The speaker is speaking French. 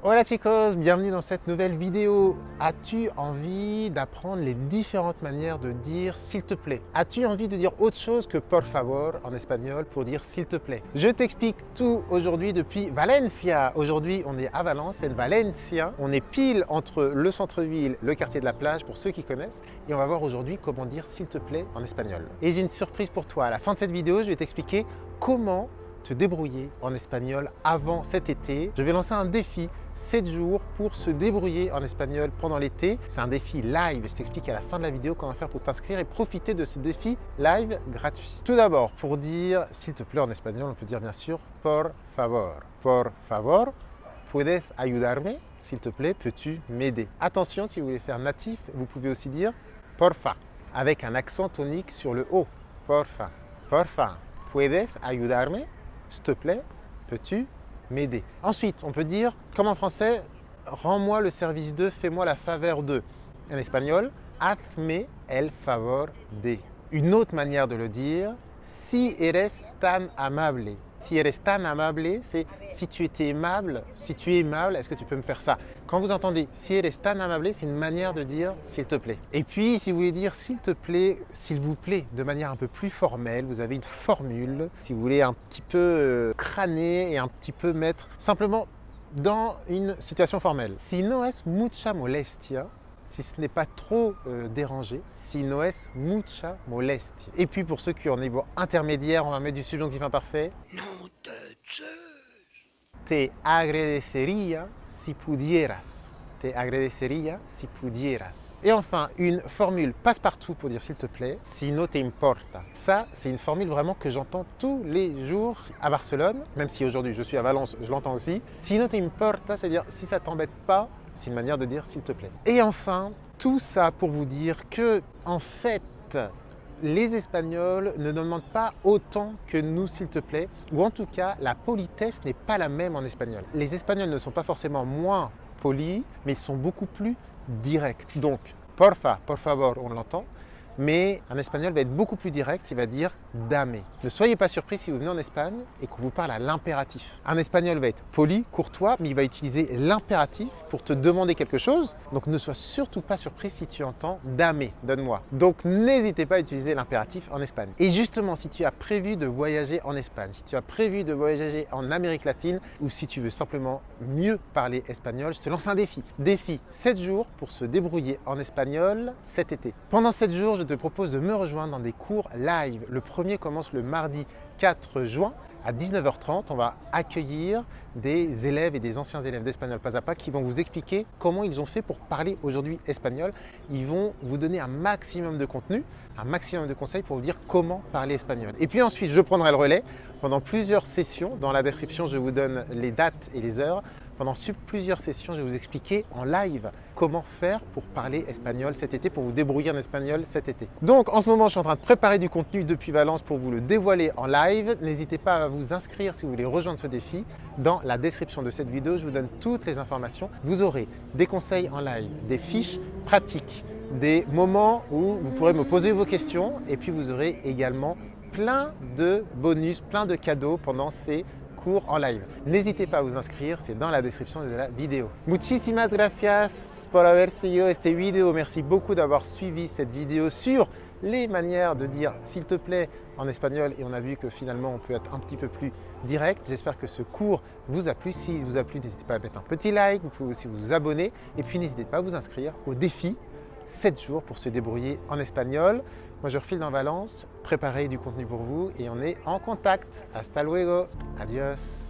Hola chicos, bienvenue dans cette nouvelle vidéo. As-tu envie d'apprendre les différentes manières de dire s'il te plaît? As-tu envie de dire autre chose que por favor en espagnol pour dire s'il te plaît? Je t'explique tout aujourd'hui depuis Valencia. Aujourd'hui on est à Valence, c'est Valencia. On est pile entre le centre-ville, le quartier de la plage pour ceux qui connaissent. Et on va voir aujourd'hui comment dire s'il te plaît en espagnol. Et j'ai une surprise pour toi. À la fin de cette vidéo, je vais t'expliquer comment te débrouiller en espagnol avant cet été. Je vais lancer un défi 7 jours pour se débrouiller en espagnol pendant l'été. C'est un défi live. Je t'explique à la fin de la vidéo comment faire pour t'inscrire et profiter de ce défi live gratuit. Tout d'abord, pour dire s'il te plaît en espagnol, on peut dire bien sûr por favor. Por favor, puedes ayudarme? S'il te plaît, peux-tu m'aider? Attention, si vous voulez faire natif, vous pouvez aussi dire porfa, avec un accent tonique sur le O. Porfa, porfa, puedes ayudarme? S'il te plaît, peux-tu m'aider? Ensuite, on peut dire, comme en français, rends-moi le service de, fais-moi la faveur de. En espagnol, hazme el favor de. Une autre manière de le dire, si eres tan amable. Si eres tan amable, c'est si tu es aimable, est-ce que tu peux me faire ça? Quand vous entendez si eres tan amable, c'est une manière de dire s'il te plaît. Et puis, si vous voulez dire s'il te plaît, s'il vous plaît, de manière un peu plus formelle, vous avez une formule, si vous voulez un petit peu crâner et un petit peu mettre simplement dans une situation formelle. Si no es mucha molestia, si ce n'est pas trop dérangé, si no es mucha molestia. Et puis pour ceux qui ont un niveau intermédiaire, on va mettre du subjonctif imparfait. Nom de Zeus. Te agradecería si pudieras. Te agradecería si pudieras. Et enfin, une formule passe-partout pour dire s'il te plaît, si no te importa. Ça, c'est une formule vraiment que j'entends tous les jours à Barcelone, même si aujourd'hui je suis à Valence, je l'entends aussi. Si no te importa, c'est-à-dire si ça t'embête pas, c'est une manière de dire s'il te plaît. Et enfin, tout ça pour vous dire que, en fait, les Espagnols ne demandent pas autant que nous, s'il te plaît, ou en tout cas, la politesse n'est pas la même en espagnol. Les Espagnols ne sont pas forcément moins polis, mais ils sont beaucoup plus directs. Donc, porfa, por favor, on l'entend, mais un espagnol va être beaucoup plus direct, il va dire dame. Ne soyez pas surpris si vous venez en Espagne et qu'on vous parle à l'impératif. Un espagnol va être poli, courtois, mais il va utiliser l'impératif pour te demander quelque chose. Donc ne sois surtout pas surpris si tu entends dame, donne-moi. Donc n'hésitez pas à utiliser l'impératif en Espagne. Et justement, si tu as prévu de voyager en Espagne, si tu as prévu de voyager en Amérique latine, ou si tu veux simplement mieux parler espagnol, je te lance un défi. Défi 7 jours pour se débrouiller en espagnol cet été. Pendant 7 jours, je te propose de me rejoindre dans des cours live. Le premier commence le mardi 4 juin à 19h30. On va accueillir des élèves et des anciens élèves d'Espagnol Pas à Pas qui vont vous expliquer comment ils ont fait pour parler aujourd'hui espagnol. Ils vont vous donner un maximum de contenu, un maximum de conseils pour vous dire comment parler espagnol. Et puis ensuite, je prendrai le relais pendant plusieurs sessions. Dans la description, je vous donne les dates et les heures. Pendant plusieurs sessions, je vais vous expliquer en live comment faire pour parler espagnol cet été, pour vous débrouiller en espagnol cet été. Donc en ce moment, je suis en train de préparer du contenu depuis Valence pour vous le dévoiler en live. N'hésitez pas à vous inscrire si vous voulez rejoindre ce défi. Dans la description de cette vidéo, je vous donne toutes les informations. Vous aurez des conseils en live, des fiches pratiques, des moments où vous pourrez me poser vos questions et puis vous aurez également plein de bonus, plein de cadeaux pendant ces cours en live. N'hésitez pas à vous inscrire, c'est dans la description de la vidéo. Muchísimas gracias por haber seguido este vidéo. Merci beaucoup d'avoir suivi cette vidéo sur les manières de dire s'il te plaît en espagnol et on a vu que finalement on peut être un petit peu plus direct. J'espère que ce cours vous a plu. S'il vous a plu, n'hésitez pas à mettre un petit like, vous pouvez aussi vous abonner et puis n'hésitez pas à vous inscrire au défi 7 jours pour se débrouiller en espagnol. Moi, je refile dans Valence, préparer du contenu pour vous et on est en contact. Hasta luego. Adios.